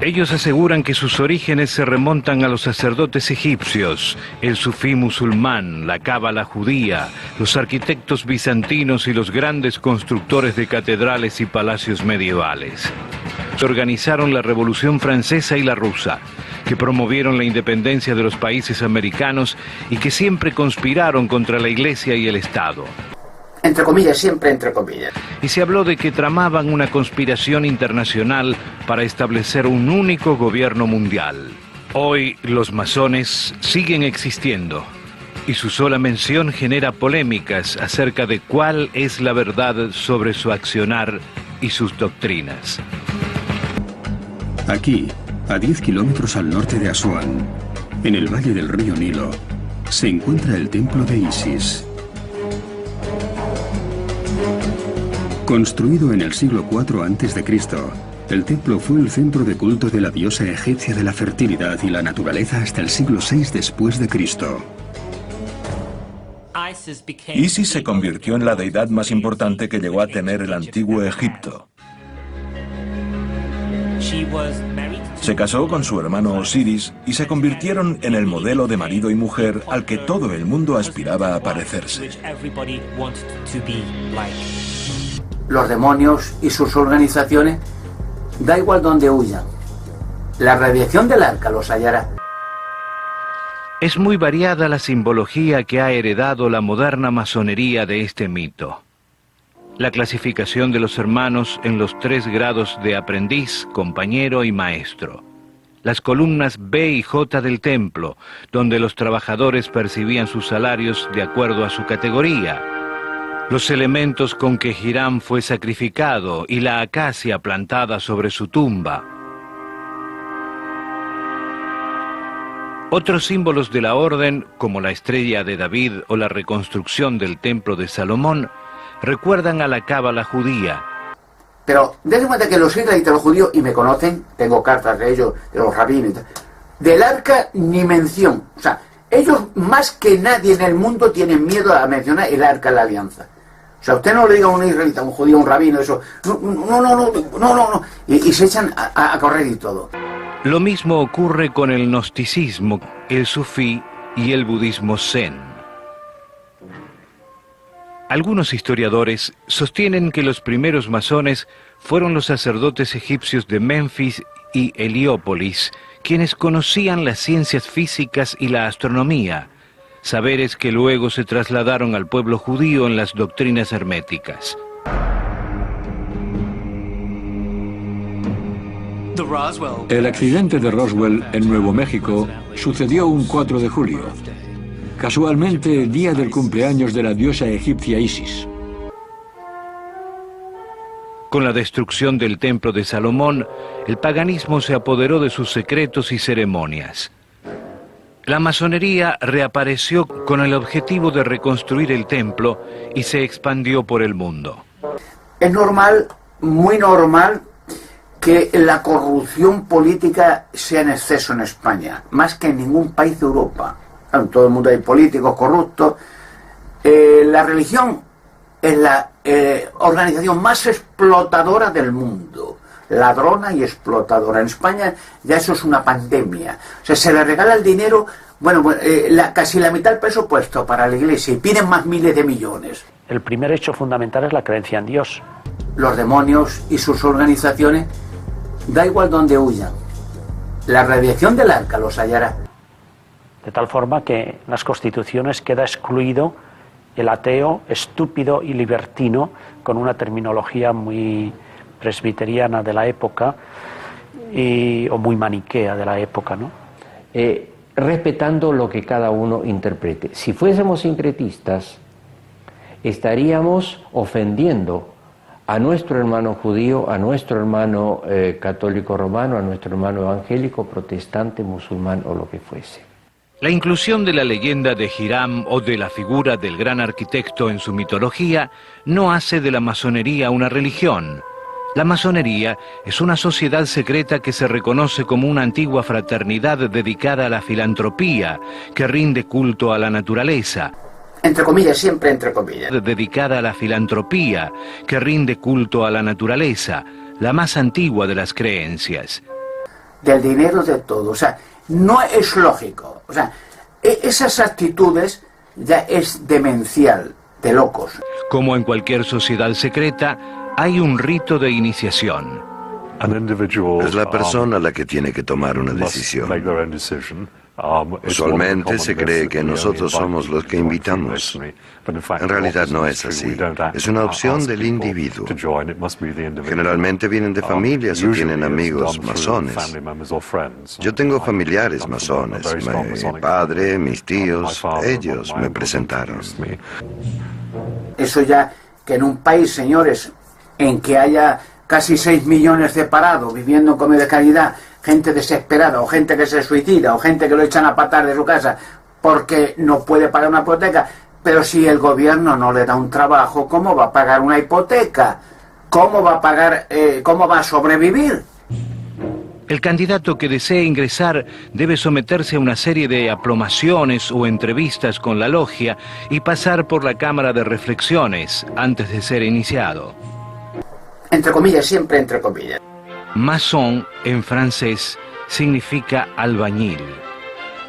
Ellos aseguran que sus orígenes se remontan a los sacerdotes egipcios, el sufí musulmán, la cábala judía, los arquitectos bizantinos y los grandes constructores de catedrales y palacios medievales. Organizaron la Revolución Francesa y la Rusa, que promovieron la independencia de los países americanos y que siempre conspiraron contra la Iglesia y el Estado. Entre comillas, siempre entre comillas. Y se habló de que tramaban una conspiración internacional para establecer un único gobierno mundial. Hoy los masones siguen existiendo y su sola mención genera polémicas acerca de cuál es la verdad sobre su accionar y sus doctrinas. Aquí, a 10 kilómetros al norte de Asuán, en el valle del río Nilo, se encuentra el templo de Isis. Construido en el siglo IV a.C., el templo fue el centro de culto de la diosa egipcia de la fertilidad y la naturaleza hasta el siglo VI después de Cristo. Isis se convirtió en la deidad más importante que llegó a tener el antiguo Egipto. Se casó con su hermano Osiris y se convirtieron en el modelo de marido y mujer al que todo el mundo aspiraba a parecerse. Los demonios y sus organizaciones, da igual donde huyan, la radiación del arca los hallará. Es muy variada la simbología que ha heredado la moderna masonería de este mito. La clasificación de los hermanos en los 3 grados de aprendiz, compañero y maestro. Las columnas B y J del templo, donde los trabajadores percibían sus salarios de acuerdo a su categoría. Los elementos con que Hiram fue sacrificado y la acacia plantada sobre su tumba. Otros símbolos de la orden, como la estrella de David o la reconstrucción del templo de Salomón, recuerdan a la cábala judía. Pero dense cuenta que los israelitas, los judíos, y me conocen, tengo cartas de ellos, de los rabinos, del arca ni mención. O sea, ellos más que nadie en el mundo tienen miedo a mencionar el arca de la alianza. O sea, usted no le diga a un israelita, a un judío, a un rabino, eso, no. Y se echan a correr y todo. Lo mismo ocurre con el gnosticismo, el sufí y el budismo zen. Algunos historiadores sostienen que los primeros masones fueron los sacerdotes egipcios de Memphis y Heliópolis, quienes conocían las ciencias físicas y la astronomía, saberes que luego se trasladaron al pueblo judío en las doctrinas herméticas. El accidente de Roswell en Nuevo México sucedió un 4 de julio, casualmente el día del cumpleaños de la diosa egipcia Isis. Con la destrucción del templo de Salomón, el paganismo se apoderó de sus secretos y ceremonias. La masonería reapareció con el objetivo de reconstruir el templo y se expandió por el mundo. Es normal, muy normal, que la corrupción política sea en exceso en España, más que en ningún país de Europa. En todo el mundo hay políticos corruptos. La religión es la organización más explotadora del mundo, ladrona y explotadora. En España ya eso es una pandemia. O sea, se le regala el dinero, casi la mitad del presupuesto para la iglesia y piden más miles de millones. El primer hecho fundamental es la creencia en Dios. Los demonios y sus organizaciones, da igual donde huyan, la radiación del arca los hallará. De tal forma que en las constituciones queda excluido el ateo estúpido y libertino, con una terminología muy presbiteriana de la época o muy maniquea de la época, ¿no? Respetando lo que cada uno interprete. Si fuésemos sincretistas, estaríamos ofendiendo a nuestro hermano judío, a nuestro hermano católico romano, a nuestro hermano evangélico, protestante, musulmán o lo que fuese. La inclusión de la leyenda de Hiram o de la figura del gran arquitecto en su mitología no hace de la masonería una religión. La masonería es una sociedad secreta que se reconoce como una antigua fraternidad dedicada a la filantropía, que rinde culto a la naturaleza. Entre comillas, siempre entre comillas. Dedicada a la filantropía, que rinde culto a la naturaleza, la más antigua de las creencias. del dinero, de todo. O sea, no es lógico. O sea, esas actitudes ya es demencial, de locos. Como en cualquier sociedad secreta, hay un rito de iniciación. Es la persona la que tiene que tomar una decisión. Usualmente se cree que nosotros somos los que invitamos. En realidad no es así. Es una opción del individuo. Generalmente vienen de familias o tienen amigos masones. Yo tengo familiares masones. Mi padre, mis tíos, ellos me presentaron. Eso ya, que en un país, señores, en que haya casi 6 millones de parados viviendo en comida de calidad, gente desesperada, o gente que se suicida, o gente que lo echan a patar de su casa porque no puede pagar una hipoteca. Pero si el gobierno no le da un trabajo, ¿cómo va a pagar una hipoteca? ¿Cómo va a pagar, cómo va a sobrevivir? El candidato que desee ingresar debe someterse a una serie de aplomaciones o entrevistas con la logia y pasar por la cámara de reflexiones antes de ser iniciado. Entre comillas, siempre entre comillas. Maçon, en francés, significa albañil.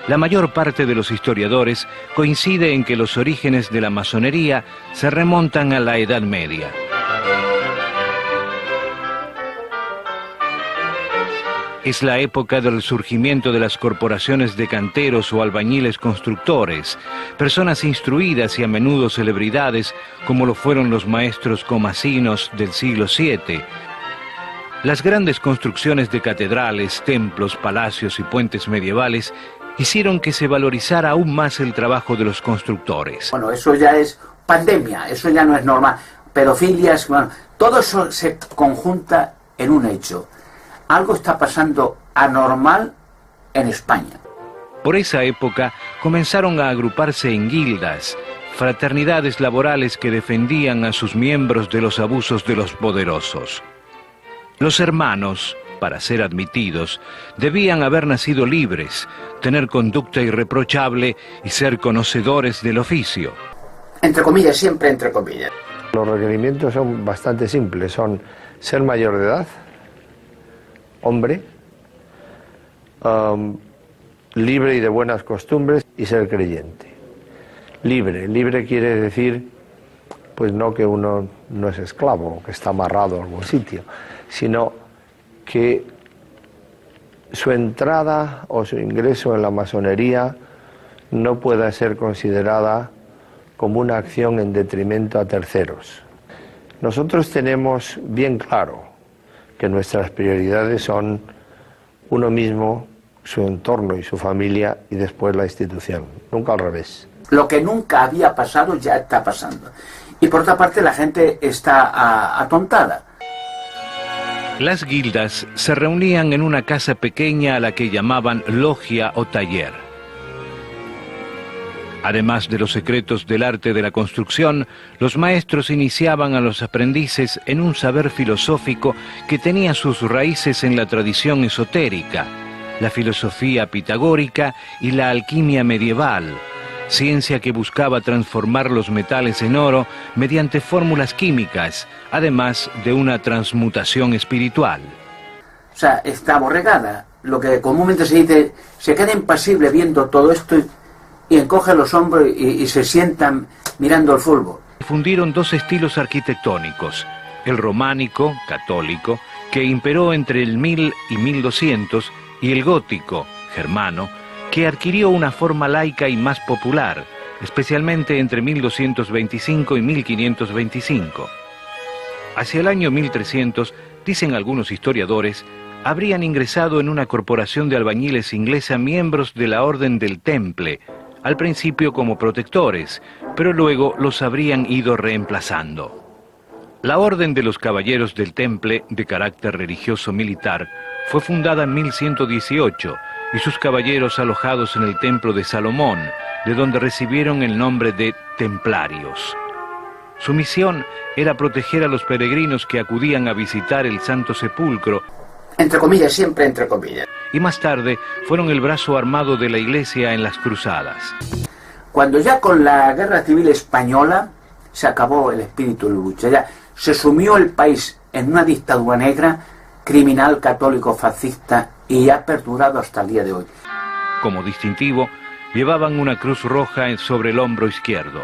La mayor parte de los historiadores coincide en que los orígenes de la masonería se remontan a la Edad Media. Es la época del surgimiento de las corporaciones de canteros o albañiles constructores, personas instruidas y a menudo celebridades, como lo fueron los maestros comasinos del siglo VII. Las grandes construcciones de catedrales, templos, palacios y puentes medievales hicieron que se valorizara aún más el trabajo de los constructores. Bueno, eso ya es pandemia, eso ya no es normal. Pedofilias, bueno, todo eso se conjunta en un hecho. Algo está pasando anormal en España. Por esa época comenzaron a agruparse en guildas, fraternidades laborales que defendían a sus miembros de los abusos de los poderosos. Los hermanos, para ser admitidos, debían haber nacido libres, tener conducta irreprochable y ser conocedores del oficio. Entre comillas, siempre entre comillas. Los requerimientos son bastante simples, son ser mayor de edad, hombre, libre y de buenas costumbres y ser creyente. Libre quiere decir, pues no que uno no es esclavo, que está amarrado a algún sitio, sino que su entrada o su ingreso en la masonería no pueda ser considerada como una acción en detrimento a terceros. Nosotros tenemos bien claro que nuestras prioridades son uno mismo, su entorno y su familia, y después la institución, nunca al revés. Lo que nunca había pasado ya está pasando. Y por otra parte la gente está atontada. Las guildas se reunían en una casa pequeña a la que llamaban logia o taller. Además de los secretos del arte de la construcción, los maestros iniciaban a los aprendices en un saber filosófico que tenía sus raíces en la tradición esotérica, la filosofía pitagórica y la alquimia medieval, ciencia que buscaba transformar los metales en oro mediante fórmulas químicas, además de una transmutación espiritual. O sea, está aborregada. Lo que comúnmente se dice, se queda impasible viendo todo esto y encoge los hombros y se sientan mirando el fútbol. Fundieron dos estilos arquitectónicos, el románico, católico, que imperó entre el 1000 y 1200, y el gótico, germano, que adquirió una forma laica y más popular, especialmente entre 1225 y 1525. Hacia el año 1300, dicen algunos historiadores, habrían ingresado en una corporación de albañiles inglesa miembros de la Orden del Temple, al principio como protectores, pero luego los habrían ido reemplazando. La Orden de los Caballeros del Temple, de carácter religioso militar, fue fundada en 1118, y sus caballeros alojados en el Templo de Salomón, de donde recibieron el nombre de templarios. Su misión era proteger a los peregrinos que acudían a visitar el Santo Sepulcro, entre comillas, siempre entre comillas. Y más tarde fueron el brazo armado de la Iglesia en las cruzadas. Cuando ya con la Guerra Civil Española se acabó el espíritu de lucha, ya se sumió el país en una dictadura negra, criminal católico fascista y ha perdurado hasta el día de hoy. Como distintivo, llevaban una cruz roja sobre el hombro izquierdo.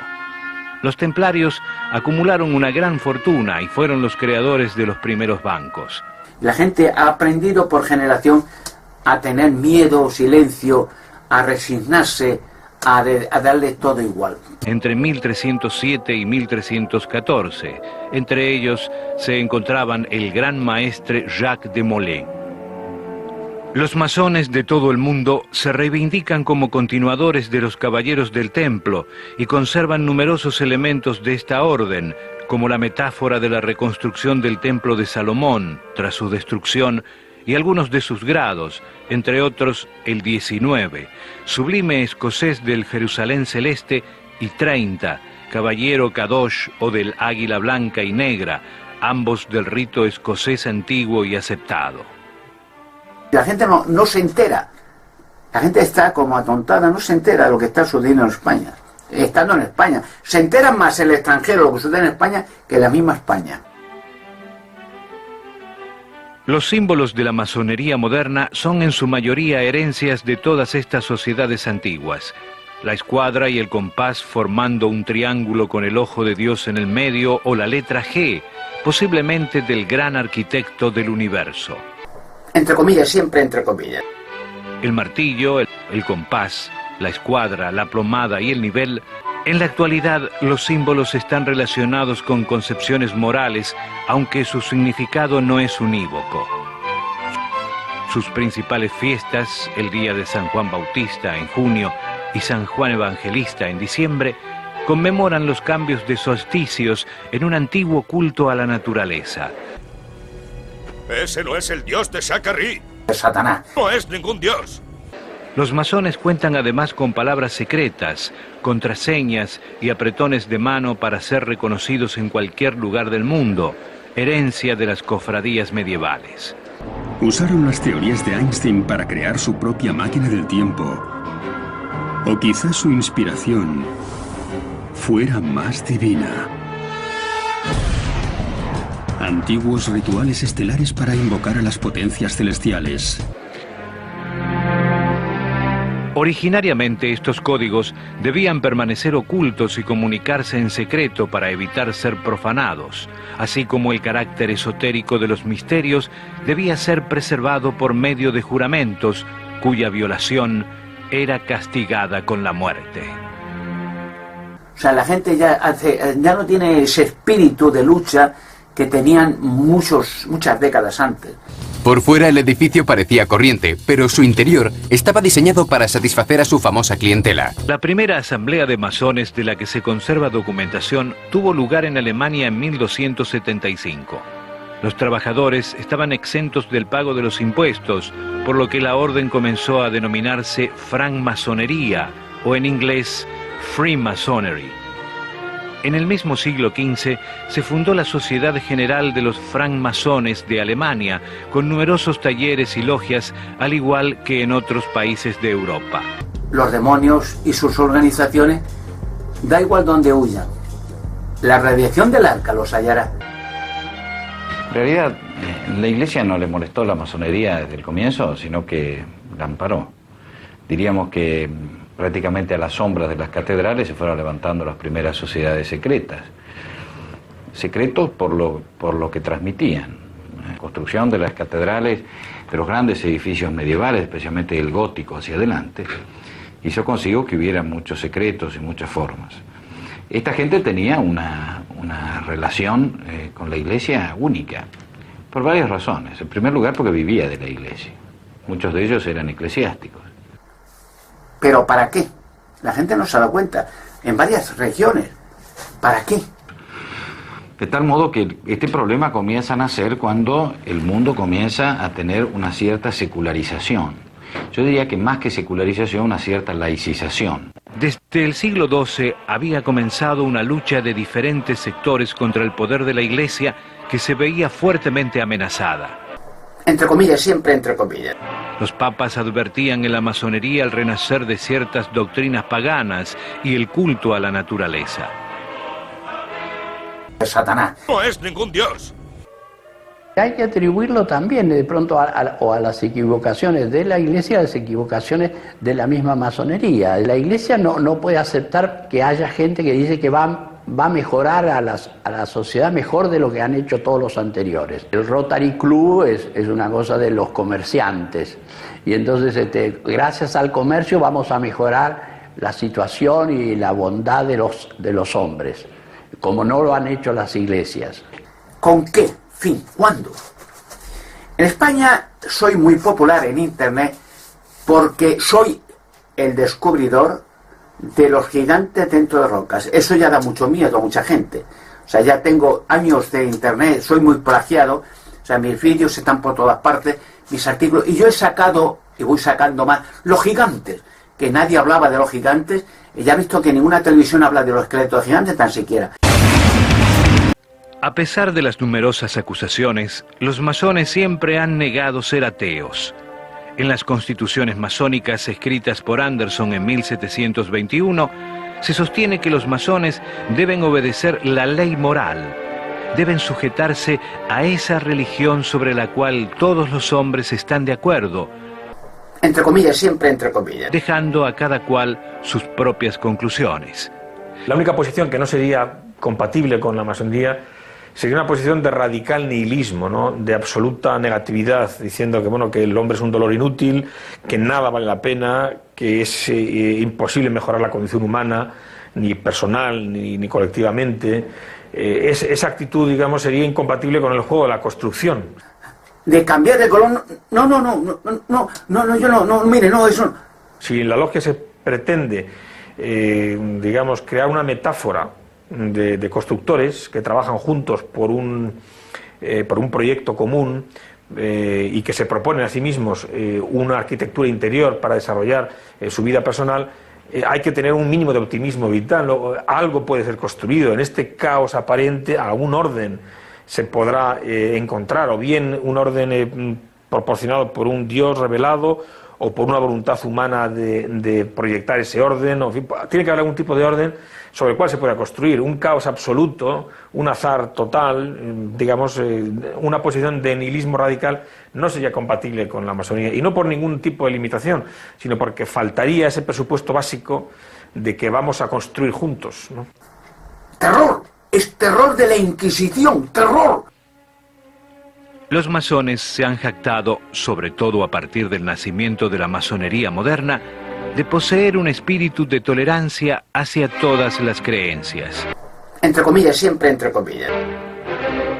Los templarios acumularon una gran fortuna y fueron los creadores de los primeros bancos. La gente ha aprendido por generación a tener miedo, silencio, a resignarse, a darle todo igual. Entre 1307 y 1314, entre ellos se encontraban el gran maestre Jacques de Molay. Los masones de todo el mundo se reivindican como continuadores de los caballeros del templo y conservan numerosos elementos de esta orden, como la metáfora de la reconstrucción del templo de Salomón tras su destrucción y algunos de sus grados, entre otros el 19, sublime escocés del Jerusalén celeste, y 30, caballero Kadosh o del águila blanca y negra, ambos del rito escocés antiguo y aceptado. La gente no se entera, la gente está como atontada, no se entera de lo que está sucediendo en España, estando en España. Se entera más el extranjero lo que sucede en España que la misma España. Los símbolos de la masonería moderna son en su mayoría herencias de todas estas sociedades antiguas. La escuadra y el compás formando un triángulo con el ojo de Dios en el medio, o la letra G, posiblemente del gran arquitecto del universo. Entre comillas, siempre entre comillas. El martillo, el compás, la escuadra, la plomada y el nivel. En la actualidad, los símbolos están relacionados con concepciones morales, aunque su significado no es unívoco. Sus principales fiestas, el día de San Juan Bautista en junio y San Juan Evangelista en diciembre, conmemoran los cambios de solsticios en un antiguo culto a la naturaleza. Ese no es el dios de Shakarri. Es Satanás. No es ningún dios. Los masones cuentan además con palabras secretas, contraseñas y apretones de mano para ser reconocidos en cualquier lugar del mundo, herencia de las cofradías medievales. Usaron las teorías de Einstein para crear su propia máquina del tiempo. O quizás su inspiración fuera más divina. Antiguos rituales estelares para invocar a las potencias celestiales. Originariamente estos códigos debían permanecer ocultos y comunicarse en secreto para evitar ser profanados, así como el carácter esotérico de los misterios debía ser preservado por medio de juramentos cuya violación era castigada con la muerte. O sea, la gente ya no tiene ese espíritu de lucha que tenían muchas décadas antes. Por fuera el edificio parecía corriente, pero su interior estaba diseñado para satisfacer a su famosa clientela. La primera asamblea de masones de la que se conserva documentación tuvo lugar en Alemania en 1275. Los trabajadores estaban exentos del pago de los impuestos, por lo que la orden comenzó a denominarse francmasonería, o en inglés Freemasonry. En el mismo siglo XV se fundó la Sociedad General de los Francmasones de Alemania, con numerosos talleres y logias, al igual que en otros países de Europa. Los demonios y sus organizaciones, da igual donde huyan, la radiación del arca los hallará. En realidad, la Iglesia no le molestó la masonería desde el comienzo, sino que la amparó. Diríamos que prácticamente a las sombras de las catedrales se fueron levantando las primeras sociedades secretas. Secretos por lo que transmitían. La construcción de las catedrales, de los grandes edificios medievales, especialmente el gótico hacia adelante, hizo consigo que hubiera muchos secretos y muchas formas. Esta gente tenía una relación con la Iglesia única, por varias razones. En primer lugar, porque vivía de la Iglesia. Muchos de ellos eran eclesiásticos. ¿Pero para qué? La gente no se da cuenta. En varias regiones. ¿Para qué? De tal modo que este problema comienza a nacer cuando el mundo comienza a tener una cierta secularización. Yo diría que más que secularización, una cierta laicización. Desde el siglo XII había comenzado una lucha de diferentes sectores contra el poder de la Iglesia que se veía fuertemente amenazada. Entre comillas, siempre entre comillas. Los papas advertían en la masonería el renacer de ciertas doctrinas paganas y el culto a la naturaleza. Satanás. No es ningún dios. Hay que atribuirlo también de pronto a las equivocaciones de la Iglesia, a las equivocaciones de la misma masonería. La Iglesia no puede aceptar que haya gente que dice que va a mejorar a la sociedad mejor de lo que han hecho todos los anteriores. El Rotary Club es una cosa de los comerciantes y entonces gracias al comercio vamos a mejorar la situación y la bondad de los hombres, como no lo han hecho las iglesias. ¿Con qué fin? ¿Cuándo? En España soy muy popular en Internet porque soy el descubridor de los gigantes dentro de rocas. Eso ya da mucho miedo a mucha gente. O sea, ya tengo años de Internet, soy muy plagiado, o sea, mis vídeos están por todas partes, mis artículos, y yo he sacado, y voy sacando más, los gigantes, que nadie hablaba de los gigantes, y ya he visto que ninguna televisión habla de los esqueletos de gigantes tan siquiera. A pesar de las numerosas acusaciones, los masones siempre han negado ser ateos. En las constituciones masónicas escritas por Anderson en 1721, se sostiene que los masones deben obedecer la ley moral, deben sujetarse a esa religión sobre la cual todos los hombres están de acuerdo, entre comillas, siempre entre comillas, dejando a cada cual sus propias conclusiones. La única posición que no sería compatible con la masonería sería una posición de radical nihilismo, ¿no? De absoluta negatividad, diciendo que, bueno, que el hombre es un dolor inútil, que nada vale la pena, que es imposible mejorar la condición humana, ni personal ni colectivamente. Esa actitud, digamos, sería incompatible con el juego de la construcción. De cambiar de color, mire, no, eso. Si en la logia se pretende, digamos, crear una metáfora de constructores que trabajan juntos por un proyecto común y que se proponen a sí mismos una arquitectura interior para desarrollar su vida personal, hay que tener un mínimo de optimismo vital. Algo puede ser construido. En este caos aparente, algún orden se podrá encontrar, o bien un orden proporcionado por un Dios revelado o por una voluntad humana de proyectar ese orden. En fin, tiene que haber algún tipo de orden sobre el cual se pueda construir. Un caos absoluto, un azar total, digamos, una posición de nihilismo radical no sería compatible con la masonería, y no por ningún tipo de limitación, sino porque faltaría ese presupuesto básico de que vamos a construir juntos, ¿no? ¡Terror! ¡Es terror de la Inquisición! ¡Terror! Los masones se han jactado, sobre todo a partir del nacimiento de la masonería moderna, de poseer un espíritu de tolerancia hacia todas las creencias. Entre comillas, siempre entre comillas.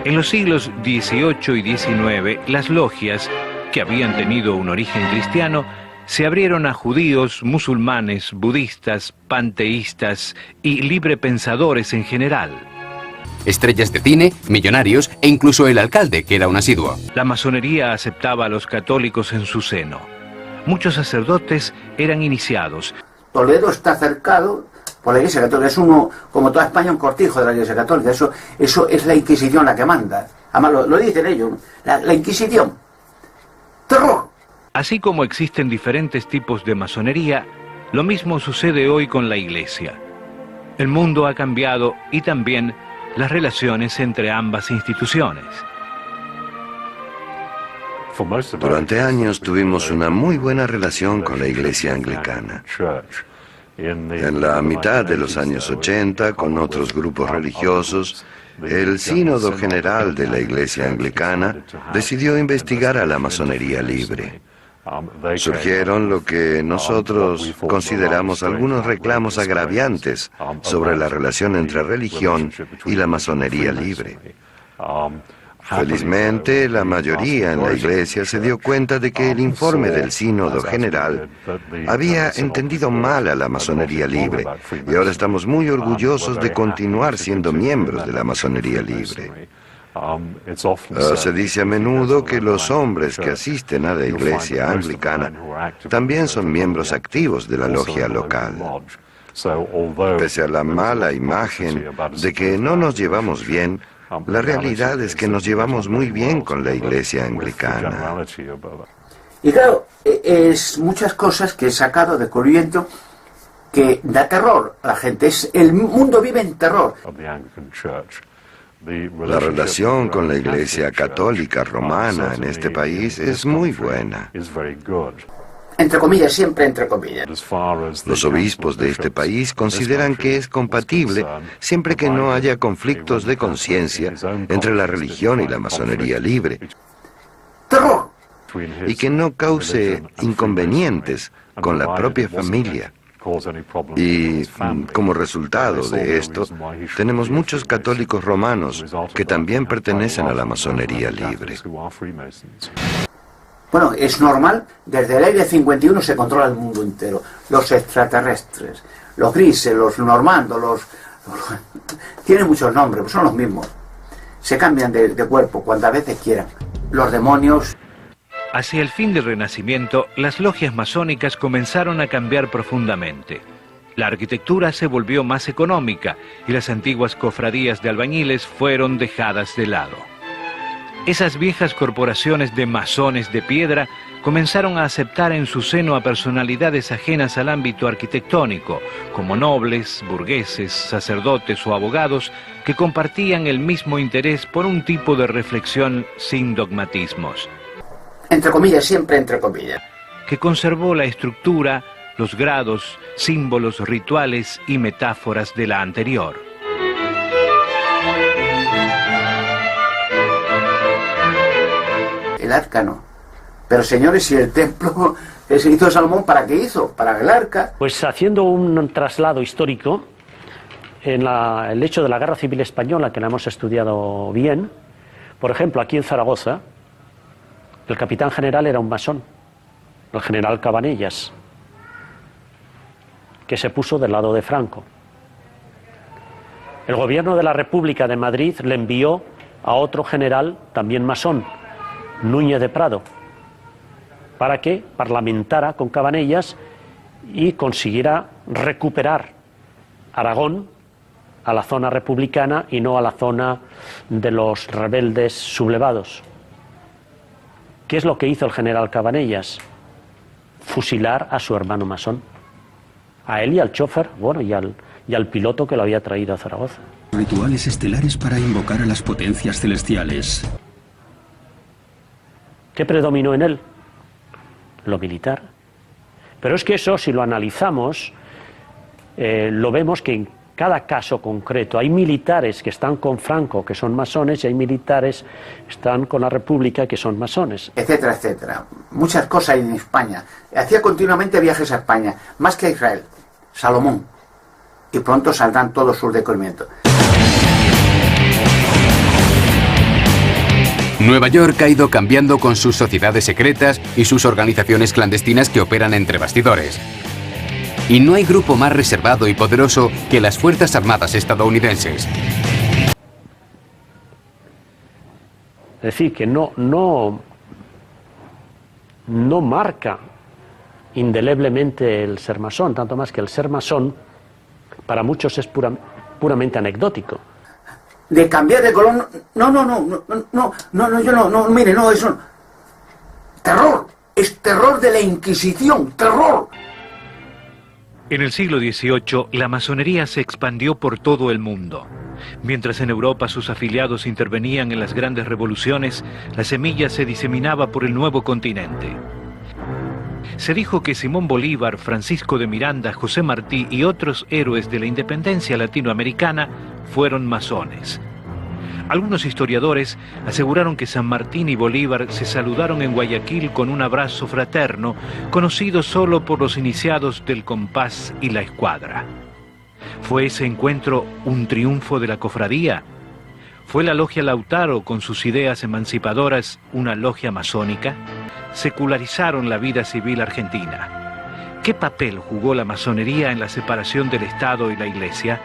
En los siglos XVIII y XIX, las logias, que habían tenido un origen cristiano, se abrieron a judíos, musulmanes, budistas, panteístas y librepensadores en general. Estrellas de cine, millonarios e incluso el alcalde, que era un asiduo. La masonería aceptaba a los católicos en su seno. Muchos sacerdotes eran iniciados. Toledo está cercado por la Iglesia Católica. Es uno, como toda España, un cortijo de la Iglesia Católica. Eso es la Inquisición la que manda. Además lo dicen ellos, la Inquisición. ¡Terror! Así como existen diferentes tipos de masonería, lo mismo sucede hoy con la Iglesia. El mundo ha cambiado y también las relaciones entre ambas instituciones. Durante años tuvimos una muy buena relación con la Iglesia Anglicana. En la mitad de los años 80, con otros grupos religiosos, el Sínodo General de la Iglesia Anglicana decidió investigar a la masonería libre. Surgieron lo que nosotros consideramos algunos reclamos agraviantes sobre la relación entre religión y la masonería libre. Felizmente, la mayoría en la Iglesia se dio cuenta de que el informe del Sínodo General había entendido mal a la masonería libre, y ahora estamos muy orgullosos de continuar siendo miembros de la masonería libre. Se dice a menudo que los hombres que asisten a la Iglesia Anglicana también son miembros activos de la logia local. Pese a la mala imagen de que no nos llevamos bien, la realidad es que nos llevamos muy bien con la Iglesia Anglicana. Y claro, es muchas cosas que he sacado, descubrimiento, que da terror a la gente. El mundo vive en terror. La relación con la Iglesia Católica Romana en este país es muy buena. Entre comillas, siempre entre comillas. Los obispos de este país consideran que es compatible siempre que no haya conflictos de conciencia entre la religión y la masonería libre. ¡Terror! Y que no cause inconvenientes con la propia familia. Y como resultado de esto, tenemos muchos católicos romanos que también pertenecen a la masonería libre. Bueno, es normal, desde el Área 51 se controla el mundo entero. Los extraterrestres, los grises, los normandos, tienen muchos nombres, son los mismos. Se cambian de cuerpo cuando a veces quieran. Los demonios. Hacia el fin del Renacimiento, las logias masónicas comenzaron a cambiar profundamente. La arquitectura se volvió más económica y las antiguas cofradías de albañiles fueron dejadas de lado. Esas viejas corporaciones de masones de piedra comenzaron a aceptar en su seno a personalidades ajenas al ámbito arquitectónico, como nobles, burgueses, sacerdotes o abogados que compartían el mismo interés por un tipo de reflexión sin dogmatismos. Entre comillas, siempre entre comillas. Que conservó la estructura, los grados, símbolos, rituales y metáforas de la anterior. El arca no. Pero señores, si el templo se hizo Salomón, ¿para qué hizo? ¿Para el arca? Pues haciendo un traslado histórico, en el hecho de la Guerra Civil Española, que la hemos estudiado bien, por ejemplo, aquí en Zaragoza, el capitán general era un masón, el general Cabanellas, que se puso del lado de Franco. El gobierno de la República de Madrid le envió a otro general, también masón, Núñez de Prado, para que parlamentara con Cabanellas y consiguiera recuperar Aragón a la zona republicana y no a la zona de los rebeldes sublevados. ¿Qué es lo que hizo el general Cabanellas? Fusilar a su hermano masón, a él y al chofer, bueno, y al piloto que lo había traído a Zaragoza. Rituales estelares para invocar a las potencias celestiales. ¿Qué predominó en él? Lo militar. Pero es que eso, si lo analizamos, lo vemos que en cada caso concreto hay militares que están con Franco, que son masones, y hay militares que están con la República, que son masones. Etcétera, etcétera. Muchas cosas en España. Hacía continuamente viajes a España, más que a Israel. Salomón. Y pronto saldrán todos sus descubrimientos. Nueva York ha ido cambiando con sus sociedades secretas y sus organizaciones clandestinas que operan entre bastidores. Y no hay grupo más reservado y poderoso que las Fuerzas Armadas estadounidenses. Es decir, que no marca indeleblemente el ser masón, tanto más que el ser masón para muchos es puramente anecdótico. De cambiar de color, mire, no, eso. Terror, es terror de la Inquisición, terror. En el siglo XVIII, la masonería se expandió por todo el mundo. Mientras en Europa sus afiliados intervenían en las grandes revoluciones, la semilla se diseminaba por el nuevo continente. Se dijo que Simón Bolívar, Francisco de Miranda, José Martí y otros héroes de la independencia latinoamericana fueron masones. Algunos historiadores aseguraron que San Martín y Bolívar se saludaron en Guayaquil con un abrazo fraterno, conocido solo por los iniciados del compás y la escuadra. ¿Fue ese encuentro un triunfo de la cofradía? ¿Fue la logia Lautaro, con sus ideas emancipadoras, una logia masónica? Secularizaron la vida civil argentina. ¿Qué papel jugó la masonería en la separación del Estado y la Iglesia?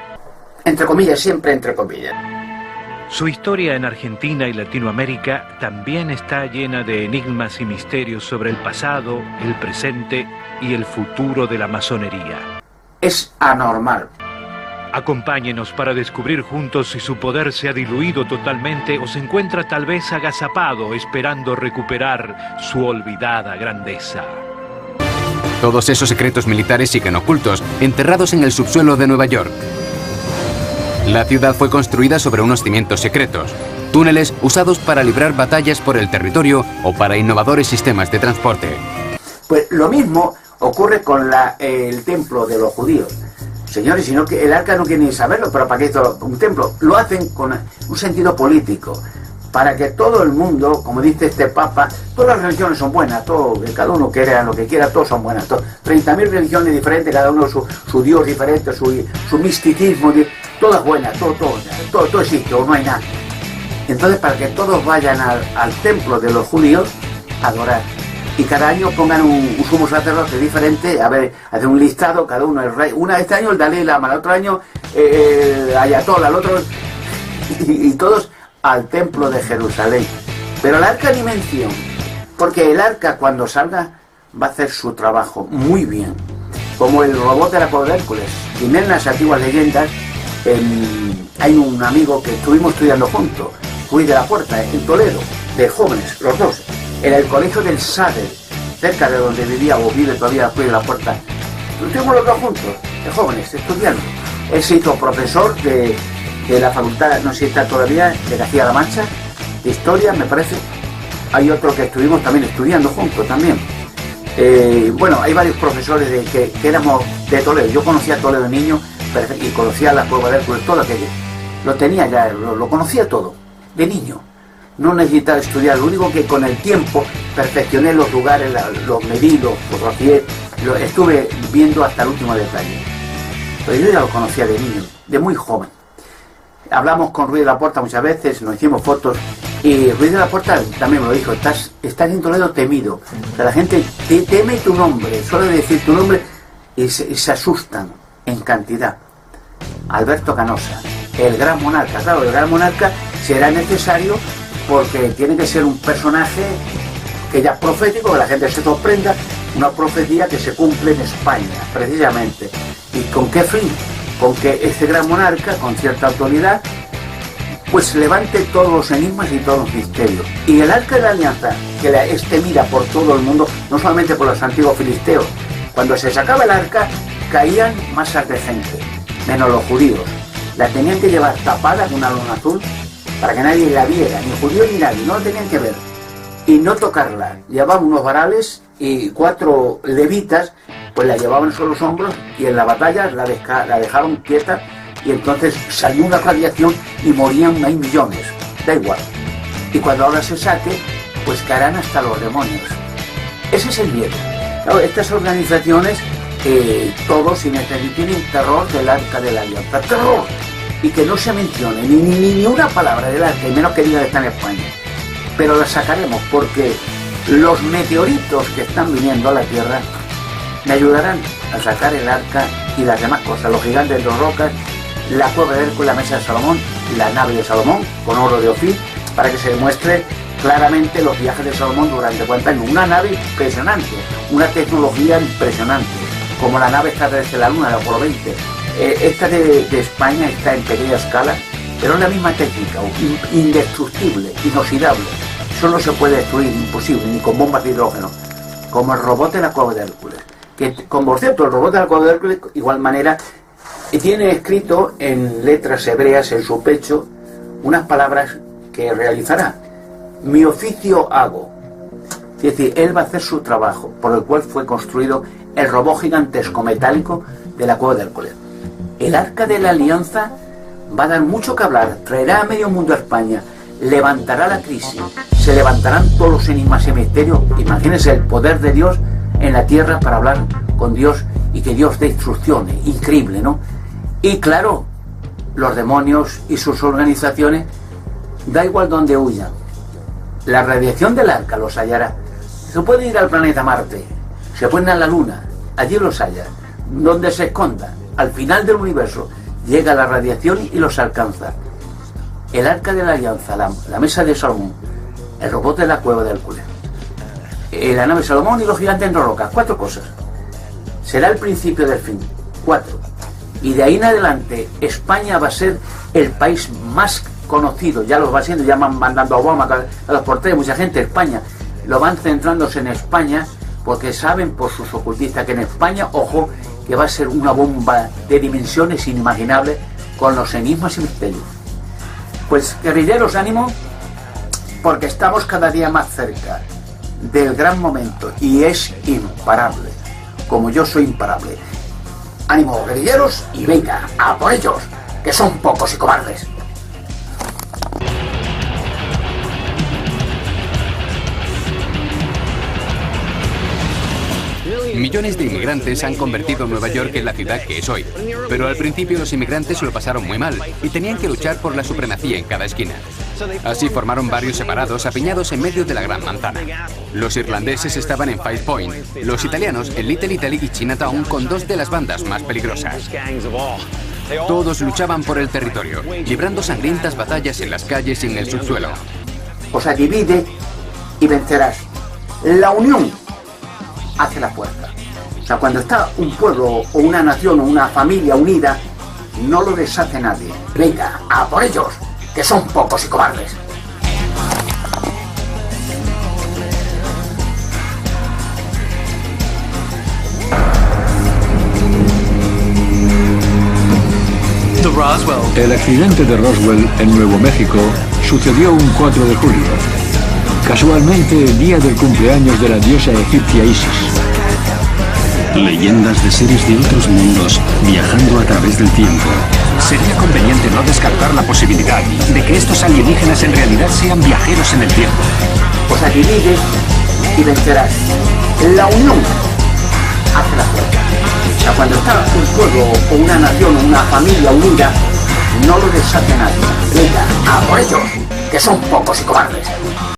Entre comillas, siempre entre comillas. Su historia en Argentina y Latinoamérica también está llena de enigmas y misterios sobre el pasado, el presente y el futuro de la masonería. Es anormal. Acompáñenos para descubrir juntos si su poder se ha diluido totalmente o se encuentra tal vez agazapado esperando recuperar su olvidada grandeza. Todos esos secretos militares siguen ocultos, enterrados en el subsuelo de Nueva York. La ciudad fue construida sobre unos cimientos secretos, túneles usados para librar batallas por el territorio o para innovadores sistemas de transporte. Pues lo mismo ocurre con el templo de los judíos. Señores, sino que el arca no quiere ni saberlo, pero ¿para qué esto? Un templo lo hacen con un sentido político, para que todo el mundo, como dice este Papa, todas las religiones son buenas, cada uno quiera lo que quiera, todos son buenas, 30.000 religiones diferentes, cada uno su Dios diferente, su misticismo, todas buenas, todo existe, o no hay nada. Entonces, para que todos vayan al templo de los judíos a adorar, y cada año pongan un sumo sacerdote diferente, a ver, hacer un listado, cada uno el rey, este año el Dalai Lama, el otro año el Ayatollah, el otro, y todos al templo de Jerusalén. Pero el arca ni mención, porque el arca cuando salga va a hacer su trabajo muy bien, como el robot de la cueva de Hércules. Y en las antiguas leyendas hay un amigo que estuvimos estudiando juntos, Ruiz de la Puerta, en Toledo, de jóvenes, los dos, en el colegio del Sade, cerca de donde vivía o vive todavía Ruiz de la Puerta. Estuvimos los dos juntos, de jóvenes, estudiando. Él se hizo profesor de la facultad, no sé si está todavía, de Castilla-La Mancha, de Historia, me parece. Hay otro que estuvimos también estudiando juntos también. Bueno, hay varios profesores que éramos de Toledo. Yo conocía Toledo de niño y conocía la cueva de Hércules, todo aquello. Lo tenía ya, lo conocía todo, de niño. No necesitaba estudiar, lo único que con el tiempo perfeccioné los lugares, los medí, los fotografié, estuve viendo hasta el último detalle. Pero yo ya lo conocía de niño, de muy joven. Hablamos con Ruiz de la Puerta muchas veces, nos hicimos fotos, y Ruiz de la Puerta también me lo dijo, estás en Toledo temido. O sea, la gente teme tu nombre, suele decir tu nombre y se asustan en cantidad. Alberto Canosa, el gran monarca. Claro, el gran monarca será necesario porque tiene que ser un personaje que ya es profético, que la gente se sorprenda, una profecía que se cumple en España, precisamente. ¿Y con qué fin? Con que este gran monarca, con cierta autoridad, pues levante todos los enigmas y todos los misterios. Y el arca de la alianza, que es temida por todo el mundo, no solamente por los antiguos filisteos, cuando se sacaba el arca, caían masas de gente, menos los judíos. La tenían que llevar tapada con una lona azul, para que nadie la viera, ni judío ni nadie, no la tenían que ver. Y no tocarla. Llevaban unos varales y 4 levitas, pues la llevaban sobre los hombros y en la batalla la dejaron quieta y entonces salió una radiación y morían, hay millones, da igual. Y cuando ahora se saque, pues caerán hasta los demonios. Ese es el miedo. Claro, estas organizaciones, todos sin excepción, tienen terror del arca de la alianza, terror. Y que no se mencione ni una palabra del arca, y menos que diga que está en España. Pero la sacaremos porque los meteoritos que están viniendo a la Tierra me ayudarán a sacar el arca y las demás cosas, los gigantes de dos rocas, la cueva de Hércules, la mesa de Salomón, la nave de Salomón con oro de Ofir, para que se demuestre claramente los viajes de Salomón durante 40 años. Una nave impresionante, una tecnología impresionante, como la nave esta desde la Luna, la Apolo 20. Esta de España está en pequeña escala, pero es la misma técnica, indestructible, inoxidable. Eso no se puede destruir, imposible, ni con bombas de hidrógeno, como el robot de la cueva de Hércules. Que, por cierto, el robot de la cueva de Hércules, de igual manera, tiene escrito en letras hebreas en su pecho unas palabras que realizará. Mi oficio hago. Es decir, él va a hacer su trabajo, por el cual fue construido el robot gigantesco metálico de la cueva de Hércules. El arca de la alianza va a dar mucho que hablar, traerá a medio mundo a España, levantará la crisis, se levantarán todos los enigmas y misterios. Imagínense el poder de Dios en la tierra para hablar con Dios y que Dios dé instrucciones, increíble, ¿no? Y claro, los demonios y sus organizaciones, da igual donde huyan, la radiación del arca los hallará. Se pueden ir al planeta Marte, se pueden ir a la Luna, allí los halla, donde se esconda. Al final del universo llega la radiación y los alcanza. El arca de la alianza, la mesa de Salomón, el robot de la cueva de Hércules, la nave de Salomón y los gigantes en dos rocas. 4 cosas. Será el principio del fin. 4. Y de ahí en adelante España va a ser el país más conocido. Ya lo va siendo, ya van mandando a Obama a los porteros, mucha gente. España lo van centrándose en España porque saben por sus ocultistas que en España, ojo, que va a ser una bomba de dimensiones inimaginables con los enigmas y misterios. Pues guerrilleros, ánimo, porque estamos cada día más cerca del gran momento y es imparable, como yo soy imparable. Ánimo, guerrilleros, y venga, a por ellos, que son pocos y cobardes. Millones de inmigrantes han convertido Nueva York en la ciudad que es hoy. Pero al principio los inmigrantes lo pasaron muy mal y tenían que luchar por la supremacía en cada esquina. Así formaron barrios separados apiñados en medio de la Gran Manzana. Los irlandeses estaban en Five Point, los italianos en Little Italy y Chinatown con dos de las bandas más peligrosas. Todos luchaban por el territorio, librando sangrientas batallas en las calles y en el subsuelo. O sea, divide y vencerás. La unión hace la fuerza. O sea, cuando está un pueblo o una nación o una familia unida, no lo deshace nadie. Venga, a por ellos, que son pocos y cobardes. El accidente de Roswell en Nuevo México sucedió un 4 de julio, casualmente el día del cumpleaños de la diosa egipcia Isis. Leyendas de seres de otros mundos viajando a través del tiempo. Sería conveniente no descartar la posibilidad de que estos alienígenas en realidad sean viajeros en el tiempo. O sea, divide y vencerás. La unión hace la fuerza. O sea, cuando está un pueblo o una nación o una familia unida, no lo deshace nadie. Venga, a por ellos, que son pocos y cobardes.